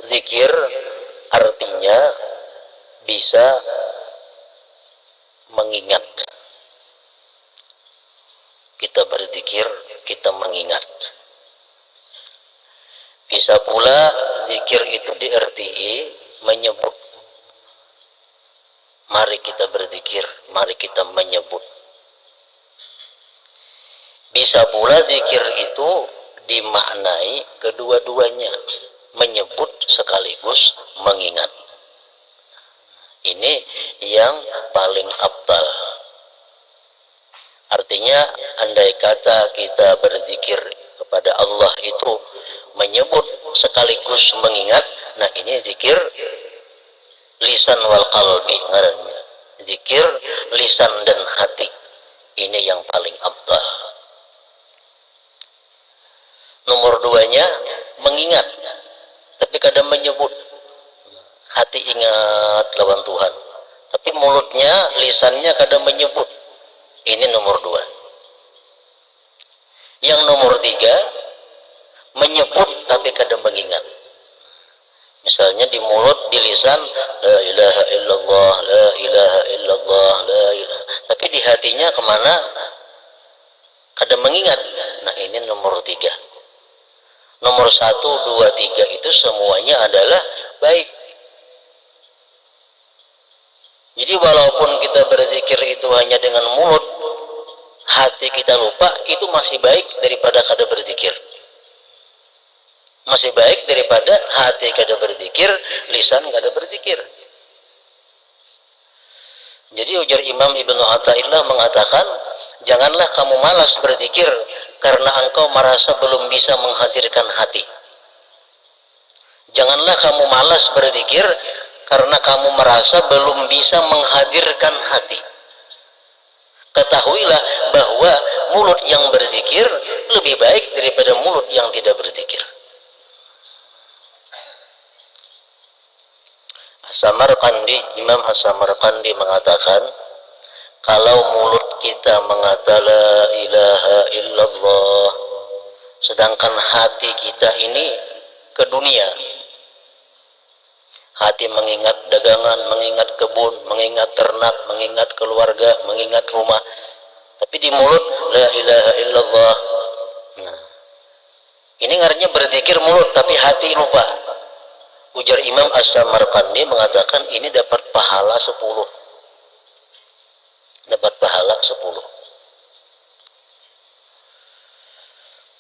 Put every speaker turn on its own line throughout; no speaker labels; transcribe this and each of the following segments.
Zikir artinya bisa mengingat. Kita berzikir, kita mengingat. Bisa pula zikir itu diartii menyebut. Mari kita berzikir, mari kita menyebut. Bisa pula zikir itu dimaknai kedua-duanya, menyebut sekaligus mengingat. Ini yang paling afdal. Artinya, andai kata kita berzikir kepada Allah itu menyebut sekaligus mengingat, nah ini zikir lisan wal qalbi ngarannya. Zikir lisan dan hati. Ini yang paling afdal. Nomor duanya mengingat, tapi kadang menyebut. Hati ingat lawan Tuhan, tapi mulutnya, lisannya kadang menyebut. Ini nomor dua. Yang nomor tiga, menyebut tapi kadang mengingat. Misalnya di mulut, di lisan, la ilaha illallah, la ilaha illallah, la ilaha. Tapi di hatinya kemana? Kadang mengingat. Nah ini nomor tiga. Nomor 1, 2, 3 itu semuanya adalah baik. Jadi walaupun kita berzikir itu hanya dengan mulut, hati kita lupa, itu masih baik daripada kada berzikir. Masih baik daripada hati kada berzikir, lisan kada berzikir. Jadi ujar Imam Ibnu Athaillah mengatakan, janganlah kamu malas berzikir karena engkau merasa belum bisa menghadirkan hati. Janganlah kamu malas berzikir karena kamu merasa belum bisa menghadirkan hati. Ketahuilah bahwa mulut yang berzikir lebih baik daripada mulut yang tidak berzikir. Samarqandi, Imam As-Samarqandi mengatakan, kalau mulut kita mengatakan la ilaha illallah, sedangkan hati kita ini ke dunia. Hati mengingat dagangan, mengingat kebun, mengingat ternak, mengingat keluarga, mengingat rumah. Tapi di mulut la ilaha illallah. Nah, ini artinya berzikir mulut tapi hati lupa. Ujar Imam As-Samarqandi mengatakan ini dapat pahala 10. Dapat pahala 10.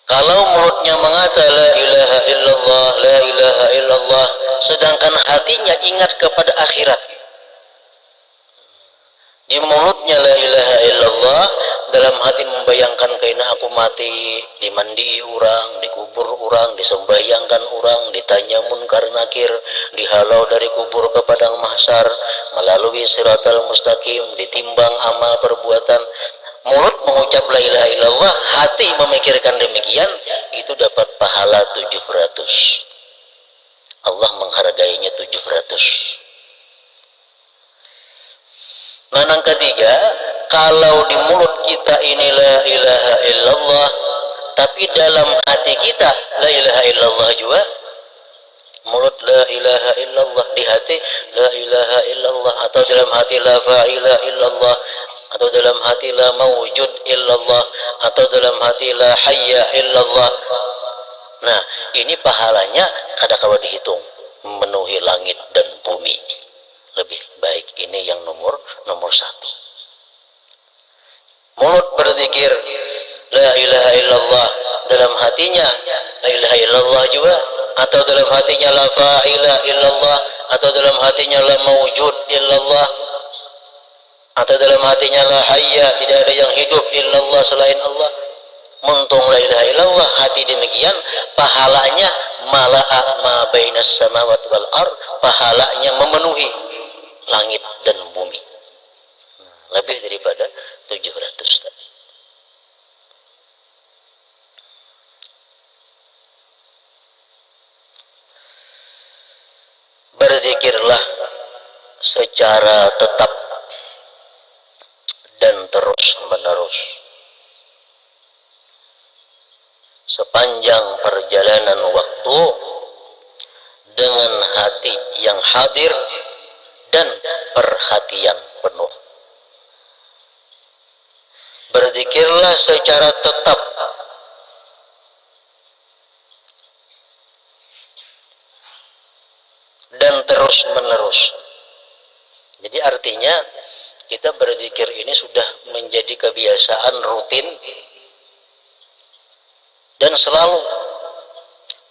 Kalau mulutnya mengatakan la ilaha illallah, la ilaha illallah, sedangkan hatinya ingat kepada akhirat. Di mulutnya la ilaha illallah, dalam hati membayangkan kaina aku mati, dimandi orang, dikubur orang, disembayangkan orang, ditanya munkar nakir, dihalau dari kubur ke padang mahsyar, melalui siratal mustaqim, ditimbang amal perbuatan. Mulut mengucap la ilaha illallah, hati memikirkan demikian, itu dapat pahala 700. Allah menghargainya 700. Nah, yang ketiga, kalau di mulut kita ini la ilaha illallah, tapi dalam hati kita la ilaha illallah juga. Mulut la ilaha illallah, di hati la ilaha illallah, atau dalam hati la fa'ila illallah, atau dalam hati la mawjud illallah, atau dalam hati la hayya illallah. Nah, ini pahalanya kadang-kadang dihitung, memenuhi langit dan bumi. Lebih baik ini yang nomor 1. Mulut berzikir la ilaha illallah, dalam hatinya la ilaha illallah juga, atau dalam hatinya la fa'ila illallah, atau dalam hatinya la mawjud illallah, atau dalam hatinya la hayya, tidak ada yang hidup illallah selain Allah. Muntung la ilaha illallah, hati demikian, pahalanya mala'a ma bainas samawati wal ard, pahalanya memenuhi langit dan bumi. Lebih daripada 700 tadi. Berzikirlah secara tetap dan terus menerus sepanjang perjalanan waktu dengan hati yang hadir dan perhatian penuh. Berzikirlah secara tetap dan terus menerus. Jadi artinya kita berzikir ini sudah menjadi kebiasaan rutin dan selalu.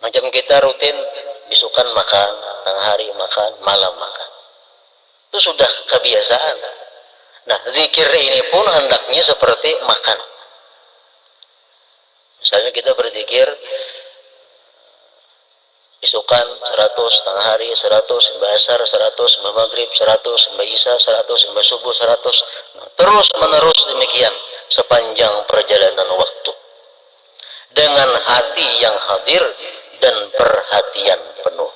Macam kita rutin bisukan makan, tengah hari makan, malam makan. Itu sudah kebiasaan. Nah, zikir ini pun hendaknya seperti makan. Misalnya kita berzikir bisukan 100, tengah hari 100, sembah asar 100, sembah maghrib 100, sembah isya 100, sembah subuh 100. Nah, terus menerus demikian sepanjang perjalanan waktu. Dengan hati yang hadir dan perhatian penuh.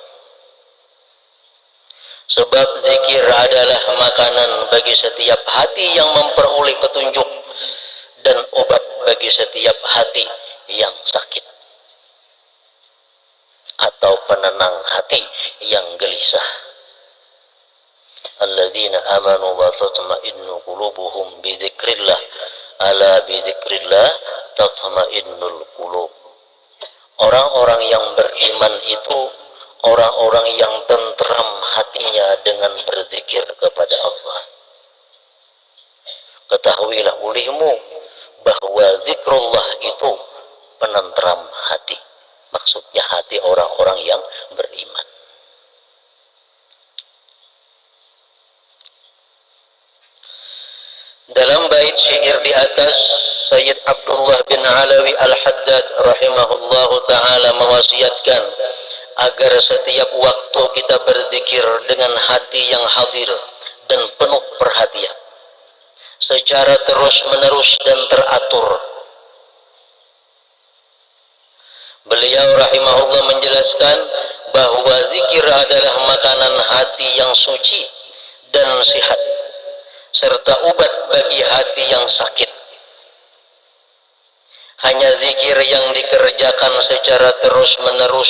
Sebab zikir adalah makanan bagi setiap hati yang memperoleh petunjuk dan obat bagi setiap hati yang sakit atau penenang hati yang gelisah. Alladzina amanu wa tatma'innu qulubuhum bi dzikrillah ala bi dzikrillah tatma'innul qulub. Orang-orang yang beriman itu orang-orang yang tentram hatinya dengan berzikir kepada Allah. Ketahuilah olehmu bahwa zikrullah itu penentram hati. Maksudnya hati orang-orang yang beriman. Dalam bait syair di atas, Sayyid Abdullah bin Alawi Al-Haddad rahimahullahu ta'ala mewasiatkan agar setiap waktu kita berzikir dengan hati yang hadir dan penuh perhatian, secara terus-menerus dan teratur. Beliau rahimahullah menjelaskan bahwa zikir adalah makanan hati yang suci dan sehat, serta obat bagi hati yang sakit. Hanya zikir yang dikerjakan secara terus-menerus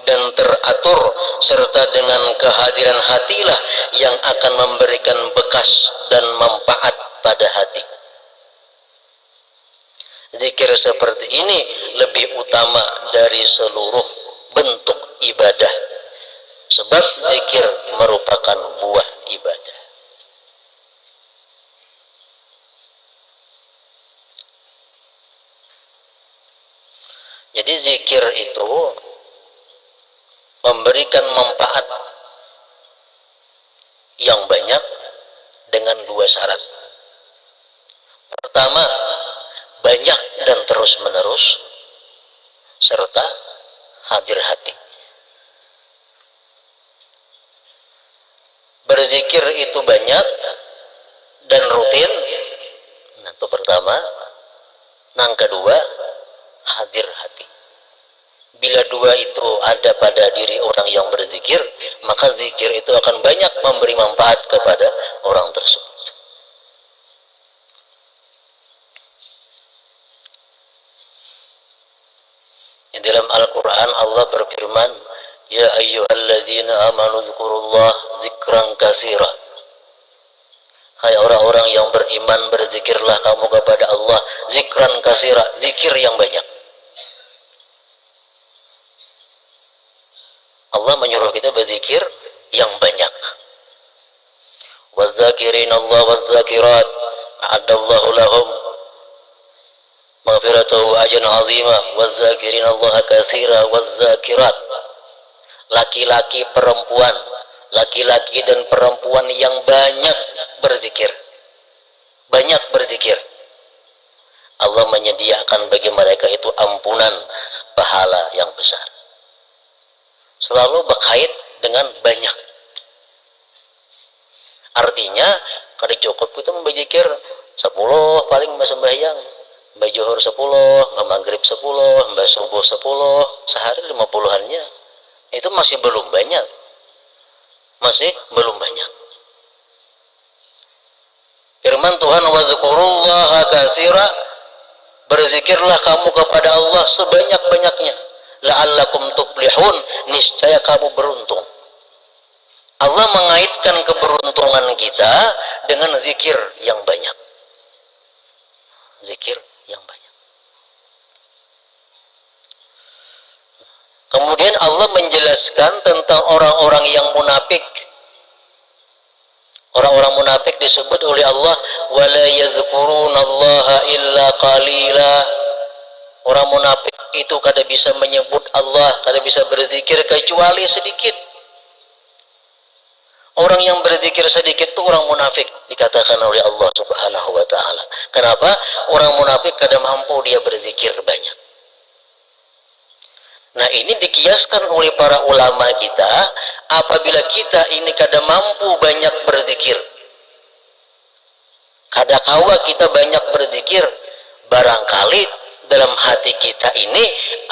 dan teratur serta dengan kehadiran hatilah yang akan memberikan bekas dan manfaat pada hati. Zikir seperti ini lebih utama dari seluruh bentuk ibadah, sebab zikir merupakan buah ibadah. Jadi zikir itu memberikan manfaat yang banyak dengan dua syarat. Pertama, banyak dan terus menerus, serta hadir hati. Berzikir itu banyak dan rutin. Nah, itu pertama. Yang kedua, hadir hati. Bila dua itu ada pada diri orang yang berzikir, maka zikir itu akan banyak memberi manfaat kepada orang tersebut. Dalam Al-Quran Allah berfirman, Ya ayyuhalladzina amanu dzkurullah zikran katsira. Hai orang-orang yang beriman, berzikirlah kamu kepada Allah zikran katsira, zikir yang banyak. Allah menyuruh kita berzikir yang banyak. Wadzakirin Allah wadzakirat a'addallahu lahum maghfiratahu ajran 'azima wadzakirin Allah katsira wadzakirat. Laki-laki perempuan, laki-laki dan perempuan yang banyak berzikir. Banyak berzikir. Allah menyediakan bagi mereka itu ampunan pahala yang besar. Selalu berkait dengan banyak. Artinya, kalau cukup kita berzikir 10 paling mbak sembahyang, mbak zuhur 10, mbak maghrib 10, mbak subuh 10, sehari 50-annya. Itu masih belum banyak. Masih belum banyak. Firman Tuhan, wadzkurullaha katsira, berzikirlah kamu kepada Allah sebanyak-banyaknya. la'allakum tuflihun, niscaya kamu beruntung. Allah mengaitkan keberuntungan kita dengan zikir yang banyak. Zikir yang banyak. Kemudian Allah menjelaskan tentang orang-orang yang munafik. Orang-orang munafik disebut oleh Allah wala yadhkurunallaha illa qalila. Orang munafik itu kada bisa menyebut Allah, kada bisa berzikir kecuali sedikit. Orang yang berzikir sedikit itu orang munafik, dikatakan oleh Allah Subhanahu wa taala. Kenapa? Orang munafik kada mampu dia berzikir banyak. Nah, ini dikiaskan oleh para ulama kita, apabila kita ini kada mampu banyak berzikir, kada kawa kita banyak berzikir, barangkali dalam hati kita ini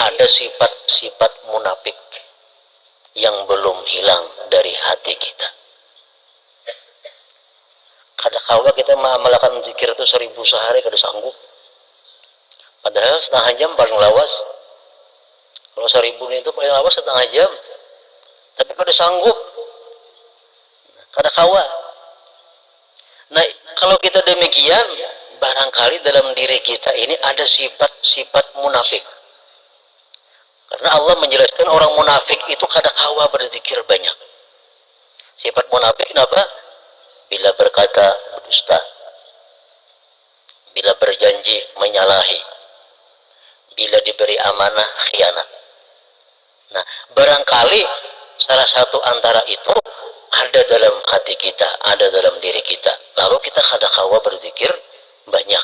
ada sifat-sifat munafik yang belum hilang dari hati kita. Kada kawa kita mengamalkan zikir itu 1000 sehari kada sanggup. Padahal setengah jam paling lawas. Kalau 1000 itu paling lawas setengah jam. Tapi kada sanggup. Kada kawa. Nah, kalau kita demikian, barangkali dalam diri kita ini ada sifat-sifat munafik. Karena Allah menjelaskan orang munafik itu kada kawa berzikir banyak. Sifat munafik kenapa? Bila berkata berdusta, bila berjanji menyalahi, bila diberi amanah khianat. Nah, barangkali salah satu antara itu ada dalam hati kita, ada dalam diri kita. Lalu kita kada kawa berzikir banyak.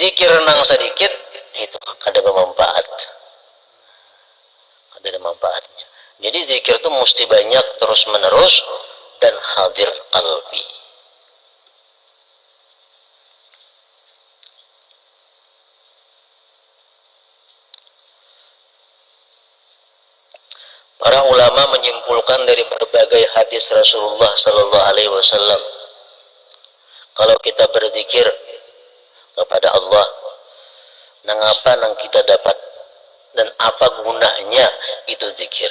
Zikir nang sedikit itu kada bermanfaat. Kada ada manfaatnya. Jadi zikir itu mesti banyak terus menerus dan hadir qalbi. Para ulama menyimpulkan dari berbagai hadis Rasulullah Sallallahu Alaihi Wasallam, kalau kita berzikir kepada Allah, nang apa nang kita dapat dan apa gunanya itu zikir.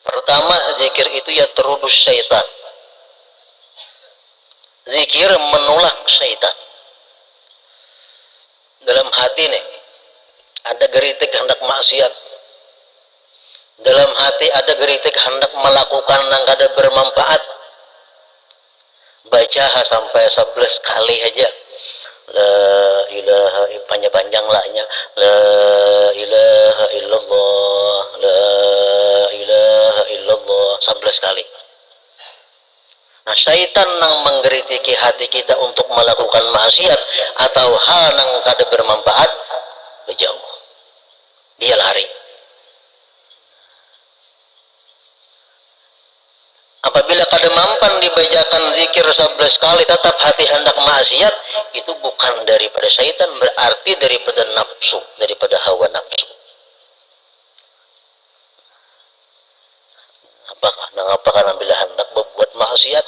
Pertama, zikir itu ya terudus syaitan. Zikir menolak syaitan. Dalam hati nih ada geritik hendak maksiat. Dalam hati ada geritik hendak melakukan yang kada bermanfaat. Baca sampai 11 kali aja. La ilaha, panjang-panjang lahnya. La ilaha illallah. La ilaha illallah 11 kali. Nah, syaitan yang menggeritiki hati kita untuk melakukan maksiat atau hal yang kada bermanfaat, berjauh. Dia lari. Apabila kada mampan dibacakan zikir 11 kali tetap hati hendak maksiat, itu bukan daripada syaitan, berarti daripada nafsu, daripada hawa nafsu. Apakah bila hendak berbuat maksiat,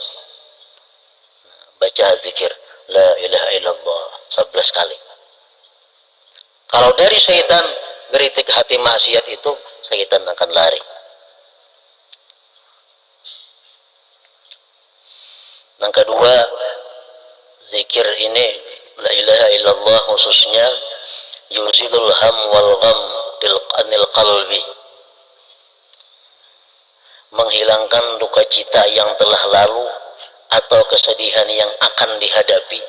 baca zikir la ilaha illallah 11 kali. Kalau dari syaitan geritik hati maksiat itu, syaitan akan lari. Yang kedua, zikir ini la ilaha illallah khususnya yuzilul ham wal gham anil qalbi, menghilangkan duka cita yang telah lalu atau kesedihan yang akan dihadapi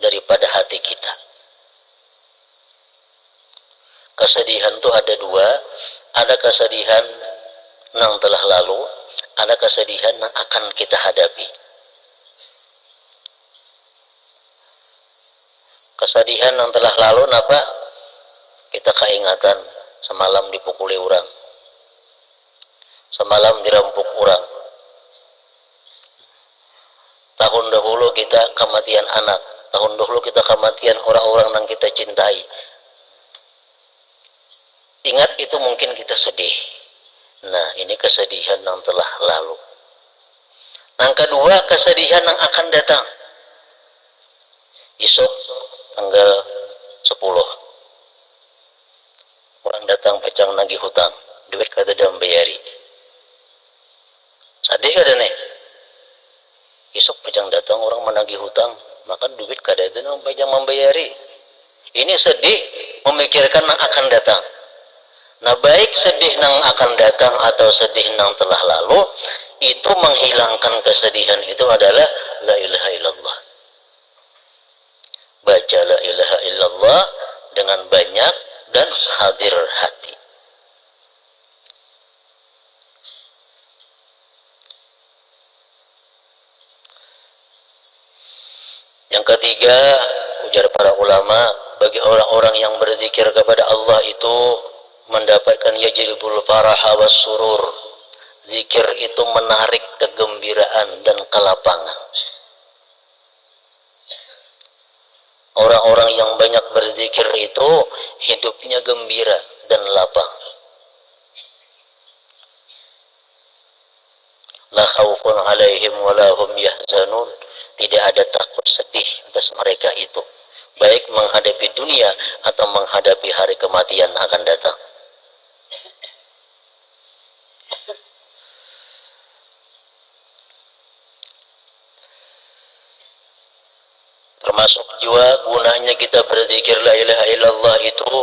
daripada hati kita. Kesedihan itu ada dua, ada kesedihan yang telah lalu, ada kesedihan yang akan kita hadapi. Kesedihan yang telah lalu napa? Kita keingatan semalam dipukuli orang, semalam dirampok orang, tahun dahulu kita kematian anak, tahun dahulu kita kematian orang-orang yang kita cintai. Ingat itu mungkin kita sedih. Nah, ini kesedihan yang telah lalu. Yang kedua, kesedihan yang akan datang. Esok tanggal 10 Orang datang pecang nagih hutang, duit kada ada membayari. Sadih kada nih? Esok pecang datang orang menagih hutang, maka duit kada ada pecang membayari. Ini sedih memikirkan yang akan datang. Nah, baik sedih nang akan datang atau sedih nang telah lalu, itu menghilangkan kesedihan itu adalah la ilaha illallah. Baca la ilaha illallah dengan banyak dan hadir hati. Yang ketiga, ujar para ulama, bagi orang-orang yang berzikir kepada Allah itu mendapatkan yajlibul faraha was surur. Zikir itu menarik kegembiraan dan kelapangan. Orang-orang yang banyak berzikir itu hidupnya gembira dan lapang. La khaufun alaihim wa la hum yahzanun. Tidak ada takut sedih atas mereka itu, baik menghadapi dunia atau menghadapi hari kematian akan datang. Termasuk juga gunanya kita berzikir la ilaha illallah itu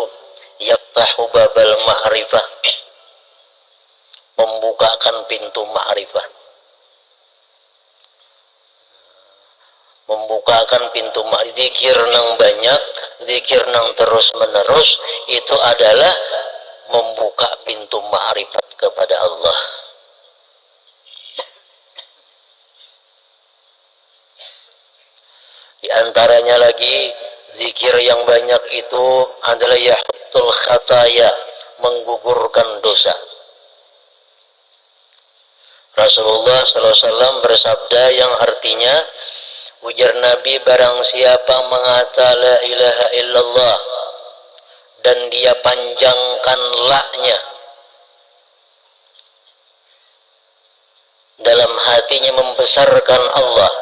yaftahu babal ma'rifah, membukakan pintu ma'rifah. Membukakan pintu zikir nang banyak, zikir nang terus menerus, itu adalah membuka pintu ma'rifat kepada Allah. Di antaranya lagi, zikir yang banyak itu adalah yahtul khataya, menggugurkan dosa. Rasulullah SAW bersabda yang artinya, ujar Nabi, barang siapa mengata la ilaha illallah dan dia panjangkan la-nya, dalam hatinya membesarkan Allah.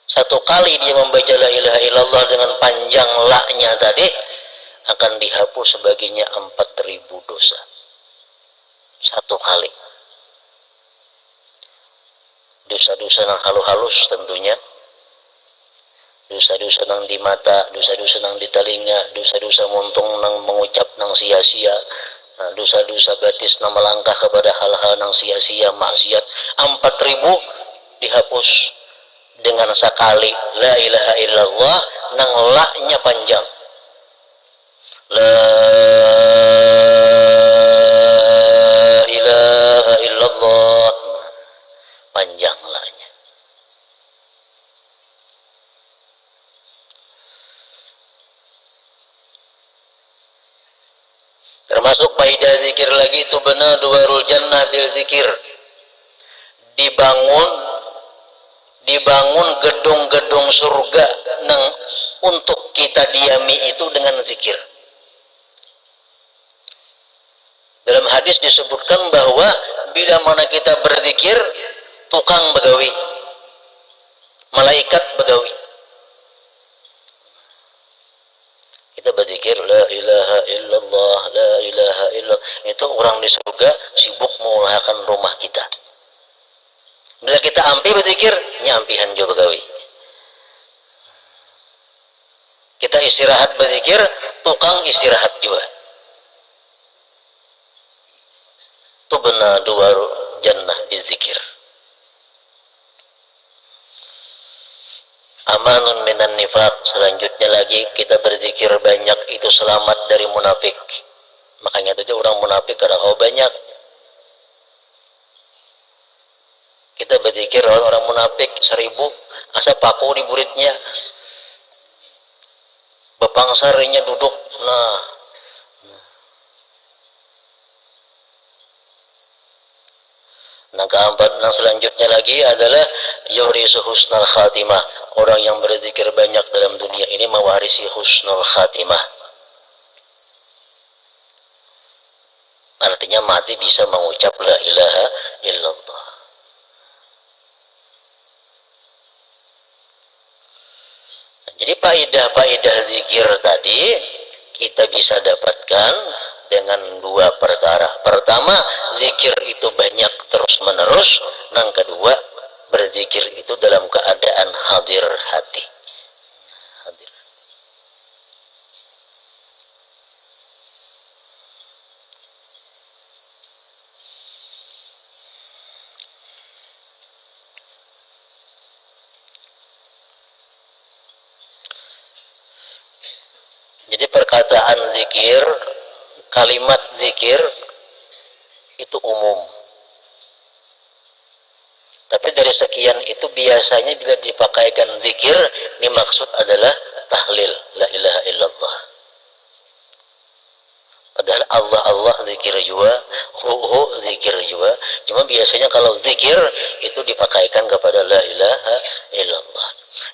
Satu kali dia membaca la ilaha illallah dengan panjang la-nya tadi, akan dihapus sebagiannya 4.000 dosa. Satu kali. Dosa-dosa nang halus-halus tentunya, dosa-dosa nang di mata, dosa-dosa nang di telinga, dosa-dosa muntung nang mengucap nang sia-sia, dosa-dosa batis nang melangkah kepada hal-hal nang sia-sia, maksiat, 4.000 dihapus dengan sekali la ilaha illallah nang la-nya panjang. La ilaha illallah, panjang la-nya. Termasuk faedah zikir lagi itu benar duwarul jannah bil zikir. Dibangun gedung-gedung surga nang untuk kita diami itu dengan zikir. Dalam hadis disebutkan bahwa bila mana kita berzikir, tukang begawi, malaikat begawi. Kita berzikir la ilaha illallah, la ilaha illallah, itu orang di surga sibuk mengusahakan rumah kita. Bila kita ampi berzikir, nyampihan juga begawi. Kita istirahat berzikir, tukang istirahat juga. Itu benar dua jannah berzikir. Amanun minan nifaq. Selanjutnya lagi kita berzikir banyak itu selamat dari munafik. Makanya itu orang munafik kadang banyak. Kita berzikir orang munafik 1000 asa paku di buritnya. Bepangsarnya duduk. Nah, keempat, yang selanjutnya lagi adalah yurisu husnul khatimah. Orang yang berzikir banyak dalam dunia ini mewarisi husnul khatimah. Artinya mati bisa mengucap la ilaha illallah. Jadi faedah-faedah zikir tadi kita bisa dapatkan dengan dua perkara. Pertama, zikir itu banyak terus menerus. Yang kedua, berzikir itu dalam keadaan hadir hati. Hadir. Jadi perkataan zikir, kalimat zikir itu umum. Tapi dari sekian itu biasanya bila dipakaikan zikir, dimaksud adalah tahlil, la ilaha illallah. Padahal Allah Allah zikir juga, hu zikir juga. Cuma biasanya kalau zikir itu dipakaikan kepada la ilaha illallah.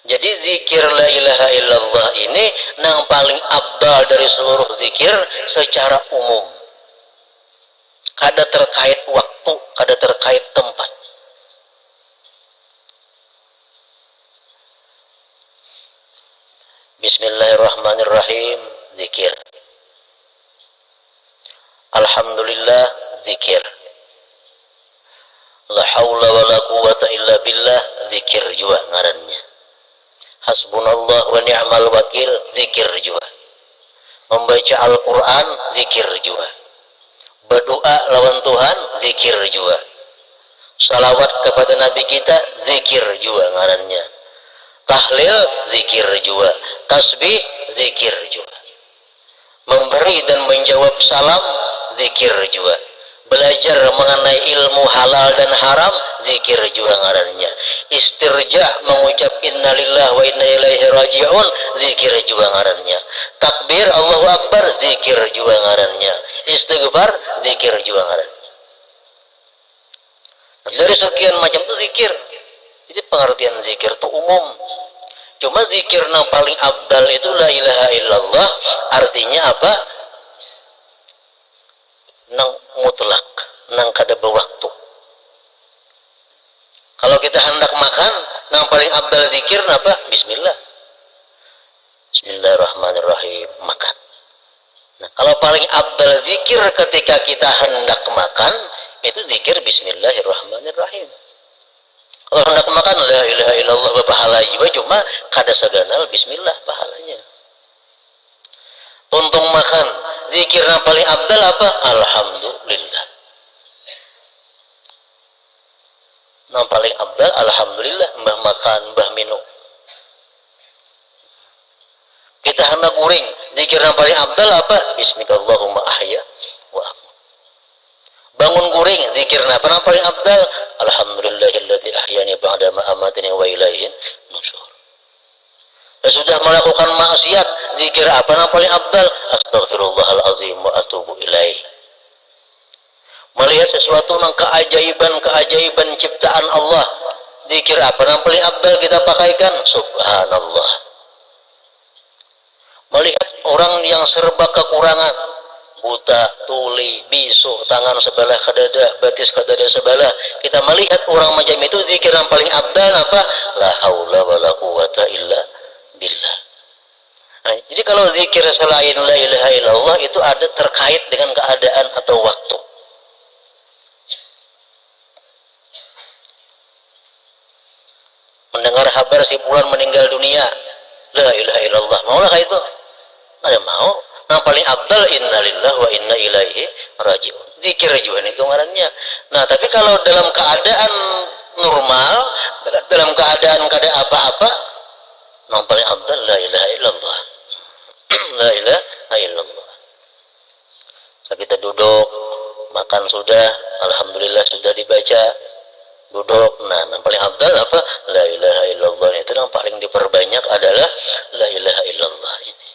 Jadi zikir la ilaha illallah ini yang paling abdal dari seluruh zikir secara umum. Kada terkait waktu, kada terkait tempat. Bismillahirrahmanirrahim, zikir. Alhamdulillah, zikir. La haula wa la quwata illa billah, zikir juga ngarannya. Hasbunallah wa ni'mal wakil, zikir juga. Membaca Al-Quran, zikir juga. Berdoa lawan Tuhan, zikir juga. Salawat kepada Nabi kita, zikir juga ngarannya. Tahlil, zikir juga. Tasbih, zikir juga. Memberi dan menjawab salam, zikir juga. Belajar mengenai ilmu halal dan haram, zikir juga ngarannya. Istirja, mengucap innalillah wa inna ilaihi raji'un, zikir juga ngarannya. Takbir Allahu Akbar, zikir juga ngarannya. Istighfar, zikir juga ngarannya. Dari sekian macam itu zikir. Jadi pengertian zikir itu umum. Cuma zikir yang paling abdal itu la ilaha illallah, artinya apa? Nang mutlak, nang kada berwaktu. Kalau kita hendak makan, nang paling abdal zikir apa? Bismillah. Bismillahirrahmanirrahim, makan. Nah, kalau paling abdal zikir ketika kita hendak makan, itu zikir Bismillahirrahmanirrahim. Kalau hendak makan la ilaha illallah pahala juga, cuma kada saganal bismillah pahalanya. Untung makan, zikir yang paling abdal apa? Alhamdulillah. Yang paling abdal alhamdulillah, mbah makan, mbah minum. Kita hendak guring, zikir yang paling abdal apa? Bismillahumma ahya wa amut. Bangun guring, zikir apa yang paling abdal? Alhamdulillahilladzi ahyani ba'da ma amatani wa ilaihin nusyur. Dan sudah melakukan maksiat, zikir apa yang paling abdal? Astaghfirullahalazim wa atubu ilaih. Melihat sesuatu yang keajaiban ciptaan Allah, zikir apa yang paling abdal kita pakaikan? Subhanallah. Melihat orang yang serba kekurangan, buta, tuli, bisu, tangan sebelah ke dada, betis ke dada sebelah, kita melihat orang macam itu, zikir yang paling abdal apa? La haula wa la quwata illa billah. Nah, jadi kalau zikir selain la ilaha illallah itu ada terkait dengan keadaan atau waktu. Mendengar kabar si fulan meninggal dunia, la ilaha illallah, maulah itu? Ada mau? Yang paling abdal innalillah wa inna ilaihi raji'un. Zikir juga itu ngarannya. Nah, tapi kalau dalam keadaan normal, dalam keadaan kada apa-apa, yang paling abdal la ilaha illallah. La ilaha illallah. So, kita duduk, makan sudah, alhamdulillah sudah dibaca. Duduk, nah yang paling abdal apa? La ilaha illallah. Itu yang paling diperbanyak adalah la ilaha illallah ini.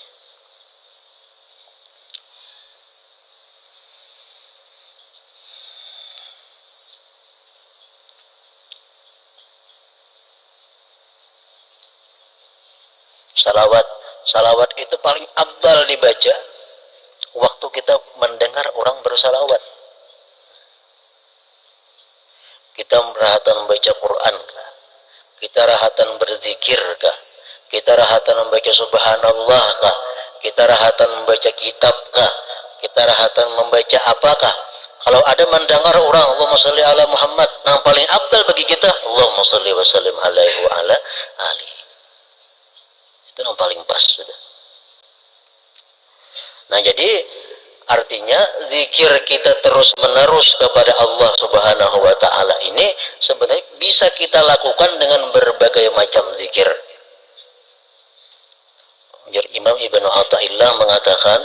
Salawat itu paling abdal dibaca waktu kita mendengar orang bersalawat. Kita rahatan membaca Quran kah? Kita rahatan berzikir kah? Kita rahatan membaca subhanallah kah? kita rahatan membaca kitabkah, kita rahatan membaca apakah? Kalau ada mendengar orang Allahumma sholli ala Muhammad, yang paling afdal bagi kita Allahumma sholli wa sallim alaihi wa ala alihi. Itu yang paling pas sudah. Nah, jadi artinya zikir kita terus menerus kepada Allah Subhanahu wa taala ini sebenarnya bisa kita lakukan dengan berbagai macam zikir. Imam Ibnu Athaillah mengatakan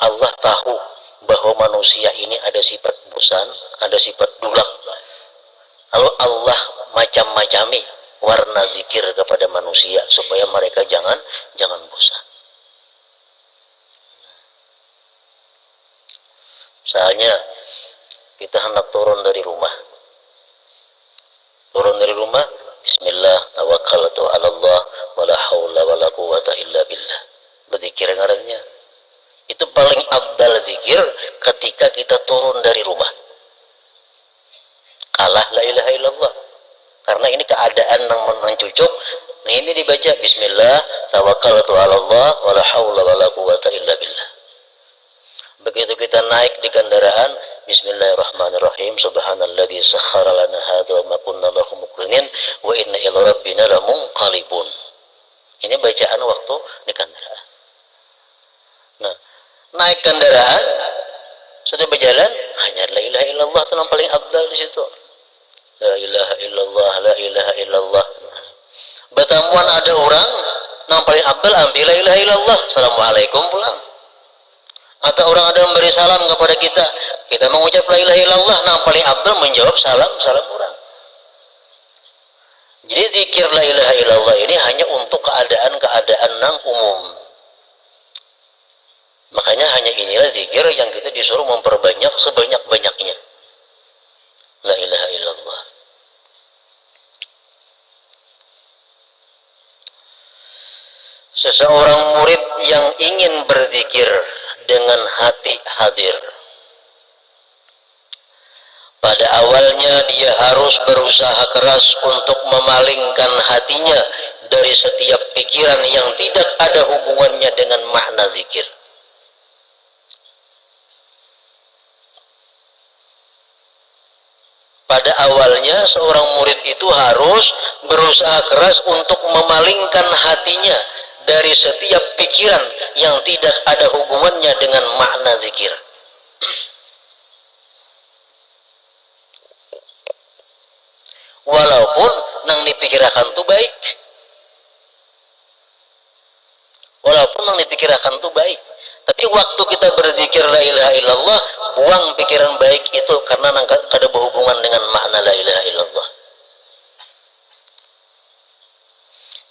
Allah tahu bahwa manusia ini ada sifat bosan, ada sifat dulak. Lalu Allah macam-macami warna zikir kepada manusia supaya mereka jangan bosan. Misalnya kita hendak turun dari rumah. Bismillah, tawakkaltu 'ala Allah, wala haula wala quwata illa billah. Berzikir ngarannya. Itu paling abdal zikir ketika kita turun dari rumah. Kalah la ilaha illallah. Karena ini keadaan yang mencucuk. Nah, ini dibaca bismillah, tawakkaltu 'ala Allah, wala haula wala quwata illa billah. Begitu kita naik di kendaraan, bismillahirrahmanirrahim, subhanalladzi sakhkhara lana hadza wa ma kunna lahu muqrinin wa inna ila rabbina lamunqalibun. Ini bacaan waktu di kendaraan. Nah, naik kendaraan sudah berjalan, hanya la ilaha illallah itu yang paling afdal di situ. La ilaha illallah, la ilaha illallah. Bertemuan ada orang yang paling afdal ambil la ilaha illallah, assalamualaikum pulang. Atau orang ada memberi salam kepada kita mengucap la ilaha illallah, yang paling afdal menjawab salam orang. Jadi zikir la ilaha illallah ini hanya untuk keadaan-keadaan yang umum. Makanya hanya inilah zikir yang kita disuruh memperbanyak sebanyak-banyaknya. La ilaha illallah. Seseorang murid yang ingin berzikir dengan hati hadir. Pada awalnya dia harus berusaha keras untuk memalingkan hatinya dari setiap pikiran yang tidak ada hubungannya dengan makna zikir. Pada awalnya seorang murid itu harus berusaha keras untuk memalingkan hatinya dari setiap pikiran yang tidak ada hubungannya dengan makna zikir. Walaupun nang dipikirkan itu baik. Tapi waktu kita berzikir la ilaha illallah, buang pikiran baik itu karena nang kada berhubungan dengan makna la ilaha illallah.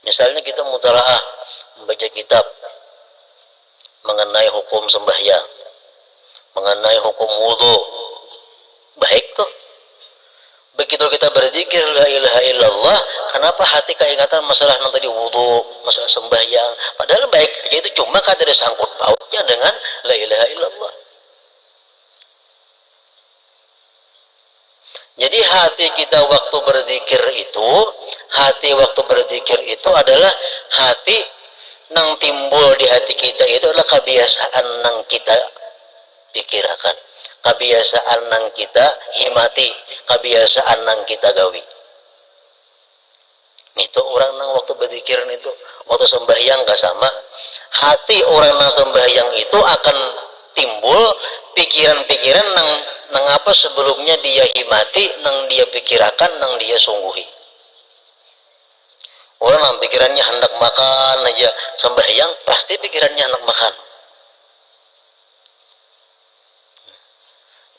Misalnya kita mutalaah membaca kitab mengenai hukum sembahyang, mengenai hukum wudu, baik tuh. Begitu kita berzikir la ilaha illallah, kenapa hati keingatan masalah yang tadi wudu, masalah sembahyang, padahal baik aja itu, cuma kada ada sangkut pautnya dengan la ilaha illallah. Jadi hati kita waktu berzikir itu adalah hati nang timbul di hati kita itu adalah kebiasaan nang kita pikirkan, kebiasaan nang kita himati, kebiasaan nang kita gawi. Itu orang nang waktu berzikir itu, waktu sembahyang gak sama. Hati orang nang sembahyang itu akan timbul pikiran-pikiran nang apa sebelumnya dia himati, nang dia pikirkan, nang dia sungguhi. Orang nang pikirannya hendak makan aja, sembahyang pasti pikirannya hendak makan.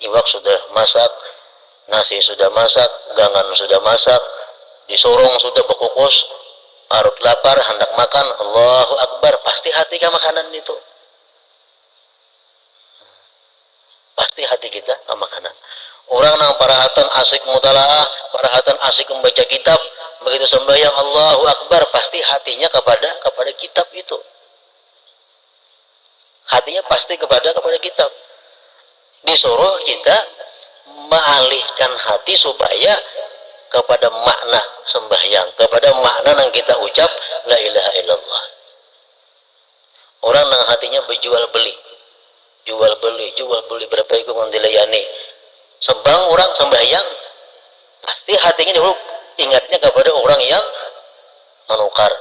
Iwak sudah masak, nasi sudah masak, gangan sudah masak, disorong sudah berkukus, arut lapar, hendak makan, Allahu Akbar, pasti hati ke makanan itu. Pasti hati kita ke makanan. Orang yang parahatan asik mutalaah, parahatan asik membaca kitab, begitu sembahyang Allahu Akbar, pasti hatinya kepada kitab itu. Hatinya pasti kepada kitab. Disuruh kita mengalihkan hati supaya kepada makna sembahyang, kepada makna yang kita ucap la ilaha illallah. Orang nang hatinya berjual beli, jual beli berapa itu dilayani. Sembang orang sembahyang, pasti hatinya dulu ingatnya kepada orang yang menukar,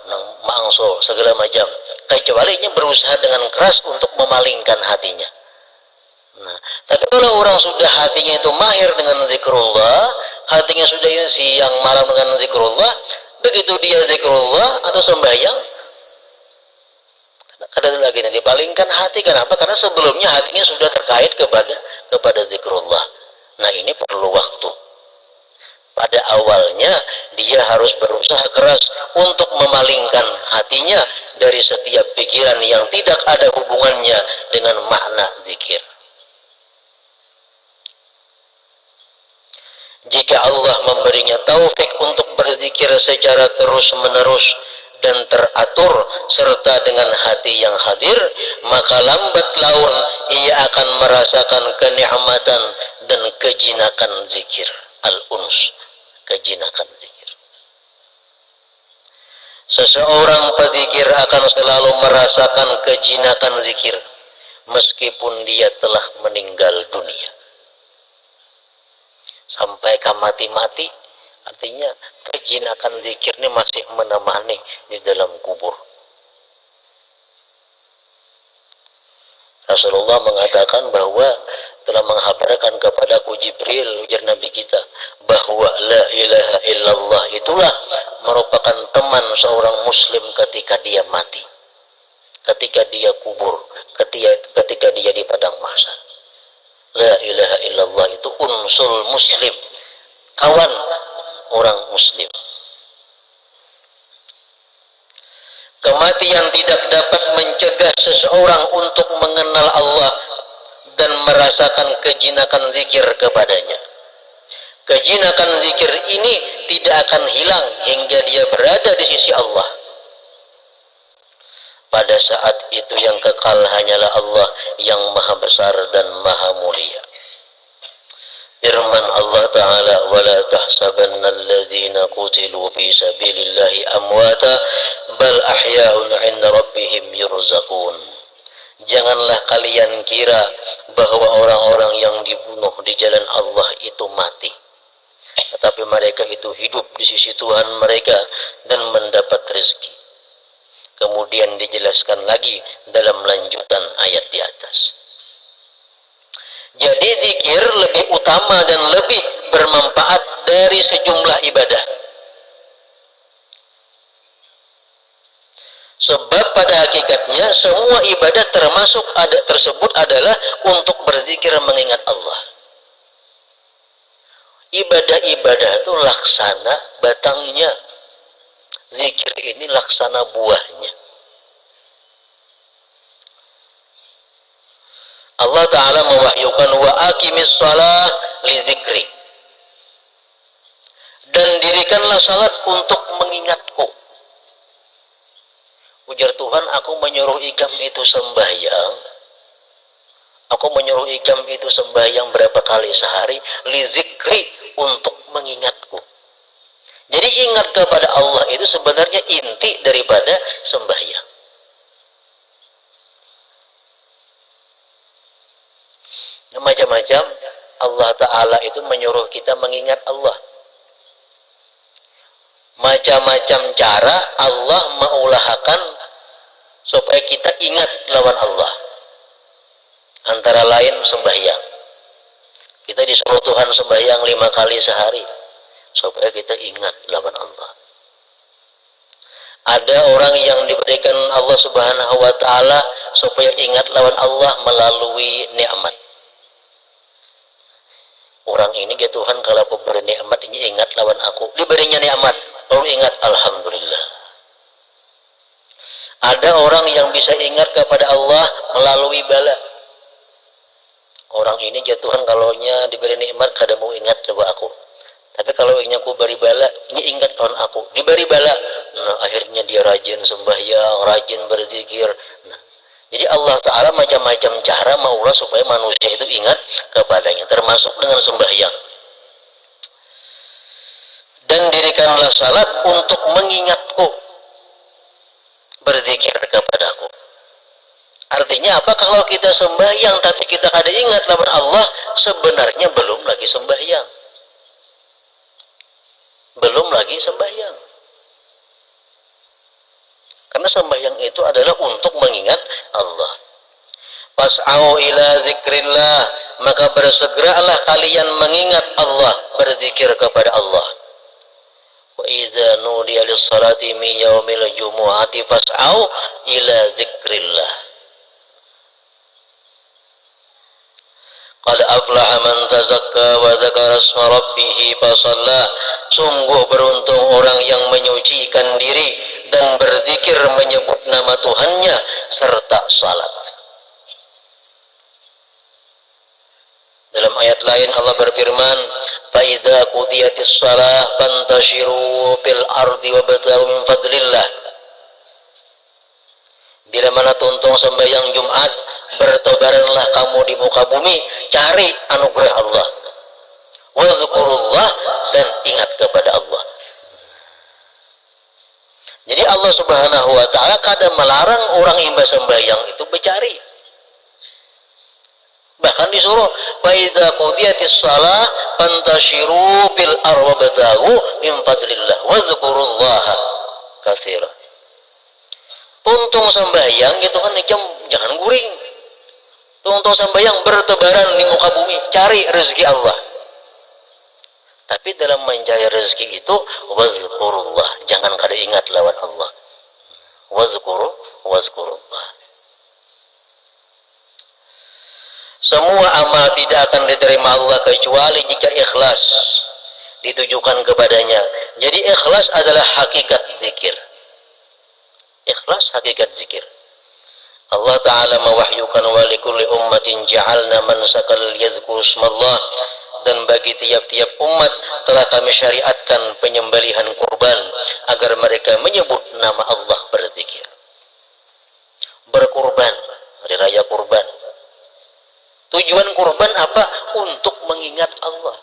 mangso segala macam. Kecuali nya berusaha dengan keras untuk memalingkan hatinya. Nah, tapi kalau orang sudah hatinya itu mahir dengan zikrullah, hatinya sudah siang malam dengan zikrullah, begitu dia zikrullah atau sembahyang, kadang lagi dipalingkan hati. Kenapa? Karena sebelumnya hatinya sudah terkait kepada zikrullah. Nah, ini perlu waktu. Pada awalnya dia harus berusaha keras untuk memalingkan hatinya dari setiap pikiran yang tidak ada hubungannya dengan makna zikir. Jika Allah memberinya taufik untuk berzikir secara terus-menerus dan teratur serta dengan hati yang hadir, maka lambat laun ia akan merasakan kenikmatan dan kejinakan zikir. Al-uns, kejinakan zikir. Seseorang pedzikir akan selalu merasakan kejinakan zikir meskipun dia telah meninggal dunia. Sampai ke mati-mati, artinya kejinakan zikir ini masih menemani di dalam kubur. Rasulullah mengatakan bahwa telah menghabarkan kepadaku Jibril, ujar Nabi kita, bahwa la ilaha illallah itulah merupakan teman seorang muslim ketika dia mati, ketika dia kubur, ketika dia di padang mahsyar. La ilaha illallah itu unsul muslim, kawan orang muslim. Kematian tidak dapat mencegah seseorang untuk mengenal Allah dan merasakan kejinakan zikir kepadanya. Kejinakan zikir ini tidak akan hilang hingga dia berada di sisi Allah. Pada saat itu yang kekal hanyalah Allah yang maha besar dan maha mulia. Firman Allah Ta'ala, وَلَا تَحْسَبَنَّ الَّذِينَ قُتِلُوا فِي سَبِيلِ اللَّهِ أَمْوَاتًا بَلْ أَحْيَاءٌ عِنْدَ رَبِّهِمْ يُرْزَقُونَ. Janganlah kalian kira bahwa orang-orang yang dibunuh di jalan Allah itu mati, tetapi mereka itu hidup di sisi Tuhan mereka dan mendapat rezeki. Kemudian dijelaskan lagi dalam lanjutan ayat di atas. Jadi zikir lebih utama dan lebih bermanfaat dari sejumlah ibadah. Sebab pada hakikatnya semua ibadah tersebut adalah untuk berzikir mengingat Allah. Ibadah-ibadah itu laksana batangnya. Zikir ini laksana buahnya. Allah Ta'ala mewahyukan wa aqimis shalah li dzikri. Dan dirikanlah salat untuk mengingatku. Ujar Tuhan, aku menyuruh ikam itu sembahyang. Aku menyuruh ikam itu sembahyang berapa kali sehari? Li dzikri, untuk mengingatku. Jadi ingat kepada Allah itu sebenarnya inti daripada sembahyang. Macam-macam Allah Ta'ala itu menyuruh kita mengingat Allah. Macam-macam cara Allah mengulahkan supaya kita ingat lawan Allah. Antara lain sembahyang. Kita disuruh Tuhan sembahyang 5 kali sehari supaya kita ingat lawan Allah. Ada orang yang diberikan Allah Subhanahu wa Ta'ala supaya ingat lawan Allah melalui nikmat. Orang ini ya Tuhan, kalau aku beri nikmat ini ingat lawan aku. Diberinya nikmat, lalu ingat alhamdulillah. Ada orang yang bisa ingat kepada Allah melalui bala. Orang ini ya Tuhan, kalau diberi nikmat kada mau ingat lawan aku. Tapi kalau ingin aku beri bala, ini ingat lawan aku. Diberi bala, nah akhirnya dia rajin sembahyang, rajin berzikir. Nah, jadi Allah Ta'ala macam-macam cara maulah supaya manusia itu ingat kepadanya, termasuk dengan sembahyang. Dan dirikanlah salat untuk mengingatku, berzikir kepadaku. Artinya apa? Kalau kita sembahyang tapi kita kada ingat lawan Allah, sebenarnya belum lagi sembahyang. Belum lagi sembahyang. Karena sembahyang itu adalah untuk mengingat Allah. Fas'au ila zikrillah, maka bersegeralah kalian mengingat Allah, berzikir kepada Allah. Wa idza nudiya lis-salati min yaumil jumu'ati fas'au ila zikrillah. Qad aflaha man tazakka wa dzakara isma rabbih fasalla. Sungguh beruntung orang yang menyucikan diri dan berzikir menyebut nama Tuhannya serta salat. Dalam ayat lain Allah berfirman, "Fa idza qudiyatis shalah fantashiru fil ardi wabtaghu min fadlillah." Bila mana tuntung sembahyang Jumat, bertebaranlah kamu di muka bumi, cari anugerah Allah. Wazkurullah, dan ingat kepada Allah. Jadi Allah Subhanahu wa taala kadang melarang orang imba sembahyang itu bercari. Bahkan disuruh, "Fa idza qudiyatis shalah fantashiru fil ardi wabtaghu min fadlillah wazkurullaha katsiran." Tuntung sembahyang gitu kan jangan guring. Tuntung sembahyang bertebaran di muka bumi, cari rezeki Allah. Tapi dalam mencari rezeki itu wazkurullah, jangan kada ingat lawan Allah. Wazkurullah. Semua amal tidak akan diterima Allah kecuali jika ikhlas ditujukan kepadanya. Jadi ikhlas adalah hakikat zikir. Ikhlas hakikat zikir. Allah Ta'ala mewahyukan wa likulli ummatin ja'alna mansakal yadhkuru ismallah, dan bagi tiap-tiap umat telah kami syariatkan penyembelihan kurban agar mereka menyebut nama Allah, berzikir. Berkurban, hari raya kurban. Tujuan kurban apa? Untuk mengingat Allah.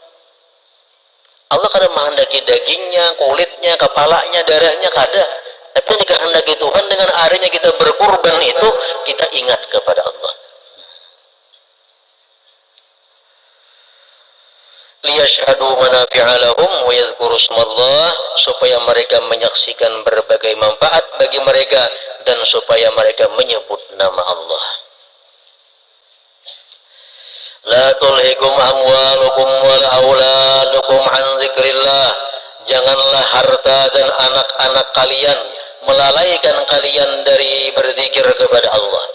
Allah kadang menghendaki dagingnya, kulitnya, kepalanya, darahnya, kada. Tapi yang dikehendaki Tuhan dengan adanya kita berkurban itu, kita ingat kepada Allah. Liyashhadu manafi'a lahum wa yadhkuru ismallah, supaya mereka menyaksikan berbagai manfaat bagi mereka dan supaya mereka menyebut nama Allah. La tulhikum amwalukum wal auladukum an zikrillah. Janganlah harta dan anak-anak kalian melalaikan kalian dari berzikir kepada Allah.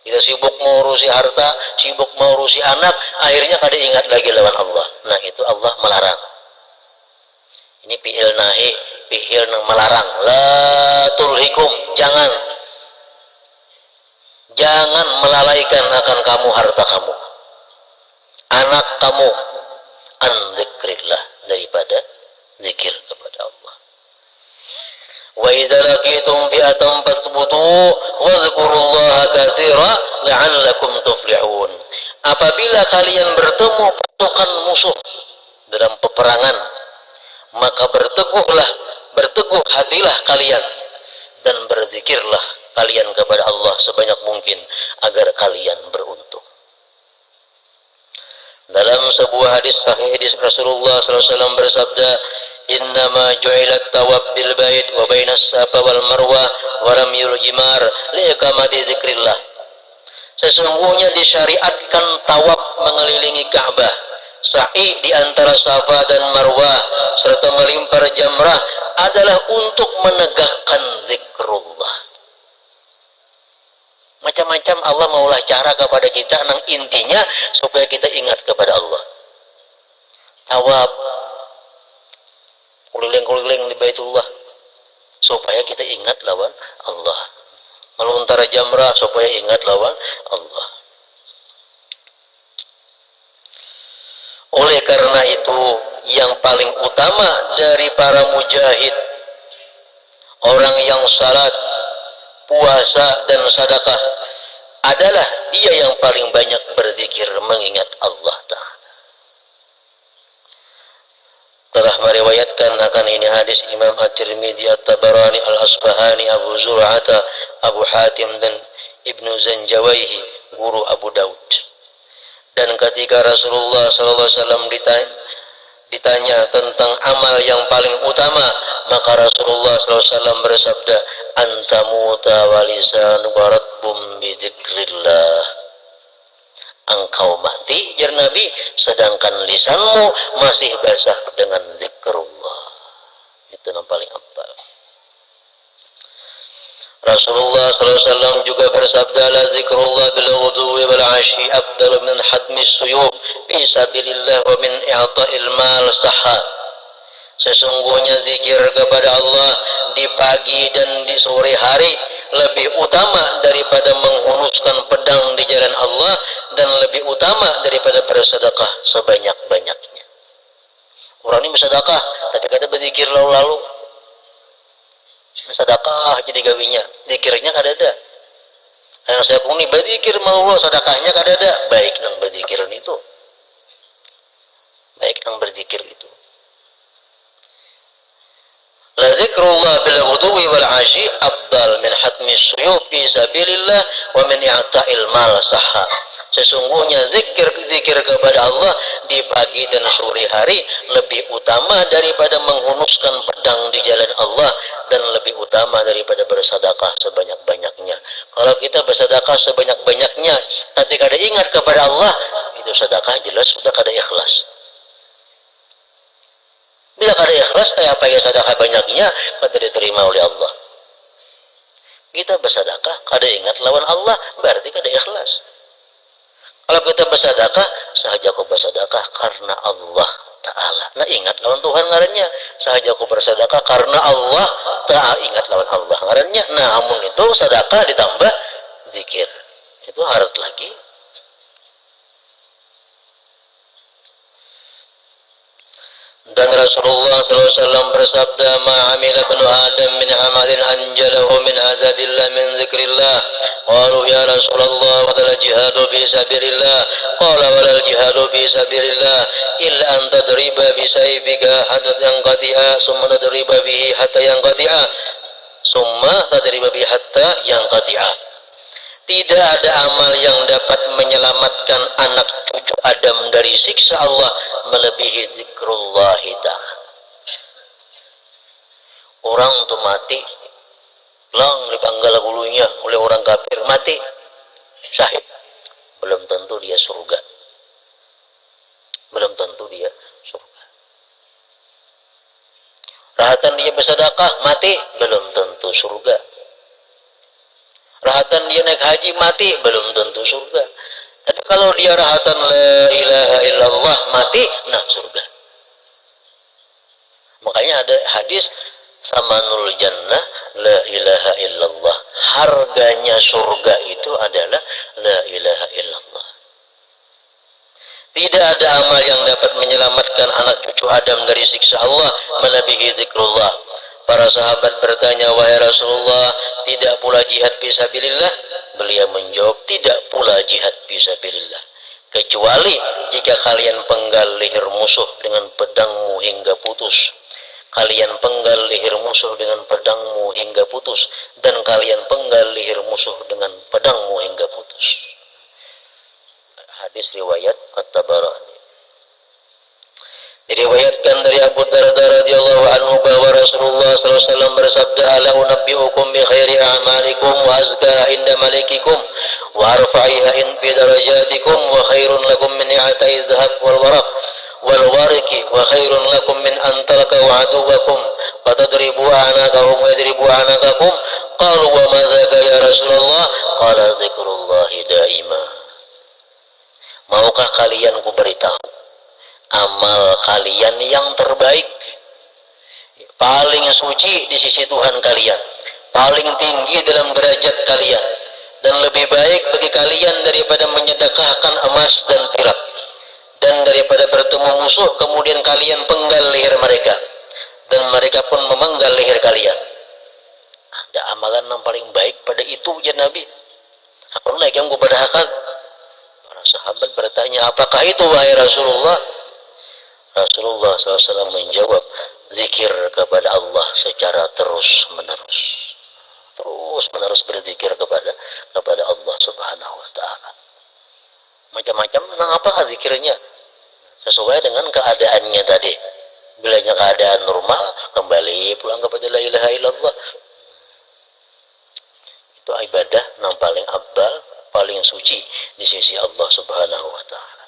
Kita sibuk mengurusi harta, sibuk mengurusi anak, akhirnya kada ingat lagi lawan Allah. Nah, itu Allah melarang. Ini fi'il nahi, fi'il melarang. La tulhikum, jangan melalaikan akan kamu harta kamu, anak kamu, an zikrillah, daripada zikir kepada Allah. Wa idza laqitum fi'atan fasbutu wadhkurullaha katsira la'allakum tuflihun. Apabila kalian bertemu pasukan musuh dalam peperangan, maka berteguh hatilah kalian dan berzikirlah kalian kepada Allah sebanyak mungkin agar kalian beruntung. Dalam sebuah hadis sahih Rasulullah SAW bersabda, "Innama ju'ilat tawab bil bait wa bainas safa wal marwa wa ramyul jimar liiqamati dzikrillah." Sesungguhnya disyariatkan tawaf mengelilingi Ka'bah, sa'i di antara Safa dan Marwah serta melempar jamrah adalah untuk menegakkan zikrullah. Macam-macam Allah maulah cara kepada kita, nang intinya supaya kita ingat kepada Allah. Tawaf, keliling-keliling di Baitullah supaya kita ingat lawan Allah. Melontar jamrah supaya ingat lawan Allah. Oleh karena itu, yang paling utama dari para mujahid, orang yang salat, puasa dan sedekah, adalah dia yang paling banyak berzikir mengingat Allah Ta'ala. Telah meriwayatkan akan ini hadis Imam At-Tirmidzi, At-Tabarani, Al-Asbahani, Abu Zur'ata, Abu Hatim dan Ibnu Zanjawaihi, guru Abu Daud. Dan ketika Rasulullah SAW ditanya tentang amal yang paling utama, maka Rasulullah SAW bersabda, anta muta walisanuka ratbum bidzikrillah. Engkau mati, jar Nabi, sedangkan lisanmu masih basah dengan zikrullah. Itu yang paling afdal. Rasulullah SAW juga bersabda, la zikrullah bil ghudwi wal ashi afdalu min hadmis suyub fi sabilillah wa min i'ta'il mal sahha. Sesungguhnya zikir kepada Allah di pagi dan di sore hari lebih utama daripada menghunuskan pedang di jalan Allah, dan lebih utama daripada bersedekah sebanyak-banyaknya. Orang ini bersedekah, tapi kadang berzikir lalu-lalu. Sedekah jadi gawinya, zikirnya kadada. Yang saya pun nih berzikir mau Allah, sedekahnya kadada. Baik nang berzikiran itu, baik nang berzikir itu. La zikrullah bil ghudwi wal ashi afdal min hatmi suyuf fi sabilillah wa min i'ta'il mal sahha. Sesungguhnya zikir kepada Allah di pagi dan sore hari lebih utama daripada menghunuskan pedang di jalan Allah, dan lebih utama daripada bersedekah sebanyak-banyaknya. Kalau kita bersedekah sebanyak-banyaknya tapi kada ingat kepada Allah, itu sedekah jelas sudah kada ikhlas. Bila kada ikhlas, kayak apa ya sedekah banyaknya kada diterima oleh Allah. Kita bersedekah kada ingat lawan Allah, berarti kada ikhlas. Kalau kita bersedekah, sahaja aku bersedekah karena Allah Ta'ala. Nah, ingat lawan Tuhan ngarannya. Sahaja aku bersedekah karena Allah Ta'ala, ingat lawan Allah ngarannya. Nah, amun itu sedekah ditambah zikir, itu harus lagi. Dan Rasulullah SAW bersabda, ma'amila ibnu Adam min amalin anjalahu min azabillah min zikrillah. Qalu ya Rasulullah wadal jihadu fi sabilillah. Qala walal jihadu fi sabilillah illa an tadriba bisayfika hatta yanqati'a summa tadriba bihi hatta yanqati'a summa tadriba bihi hatta yanqati'a. Tidak ada amal yang dapat menyelamatkan anak cucu Adam dari siksa Allah melebihi zikrullah ta'ala. Orang tuh mati, lang dipanggal hulunya oleh orang kafir, mati, syahid, belum tentu dia surga. Belum tentu dia surga. Rahatan dia bersedekah, mati, belum tentu surga. Rahatan dia naik haji, mati, belum tentu surga. Tapi kalau dia rahatan la ilaha illallah, mati, nah surga. Makanya ada hadis, samanul jannah la ilaha illallah. Harganya surga itu adalah la ilaha illallah. Tidak ada amal yang dapat menyelamatkan anak cucu Adam dari siksa Allah melebihi zikrullah. Para sahabat bertanya, wahai Rasulullah, tidak pula jihad fisabilillah? Beliau menjawab, tidak pula jihad fisabilillah, kecuali jika kalian penggal leher musuh dengan pedangmu hingga putus. Kalian penggal leher musuh dengan pedangmu hingga putus, dan kalian penggal leher musuh dengan pedangmu hingga putus. Hadis riwayat At-Tabarani. Diriwayatkan dari Abu Darda radhiyallahu anhu bahwa Rasulullah SAW bersabda, ala unabbi'ukum bi khairi a'malikum wa azka inda malikikum wa arfa'iha in bi darajatikum wa khairun lakum min i'ta'i dhahab wal waraq wal wariki wa khairun lakum min an talqaw aduwakum wa tadribu a'naqahum wa yadribu a'naqakum. Qalu wa ma dzaka ya Rasulullah? Qala dzikrullahi daima. Maukah kalian ku beritahu amal kalian yang terbaik, paling suci di sisi Tuhan kalian, paling tinggi dalam derajat kalian, dan lebih baik bagi kalian daripada menyedekahkan emas dan perak, dan daripada bertemu musuh kemudian kalian penggal leher mereka, dan mereka pun memenggal leher kalian. Ada amalan yang paling baik pada itu, ya Nabi. Apa lagi yang kubadahkan? Para sahabat bertanya, apakah itu wahai Rasulullah? Rasulullah SAW menjawab, zikir kepada Allah secara terus menerus. terus menerus berzikir kepada Allah Subhanahu wa taala. Macam-macam tentang apa zikirnya? Sesuai dengan keadaannya tadi. Bila keadaan normal, kembali pulang kepada la ilaha illallah. Itu ibadah yang paling afdal, paling suci di sisi Allah Subhanahu wa taala.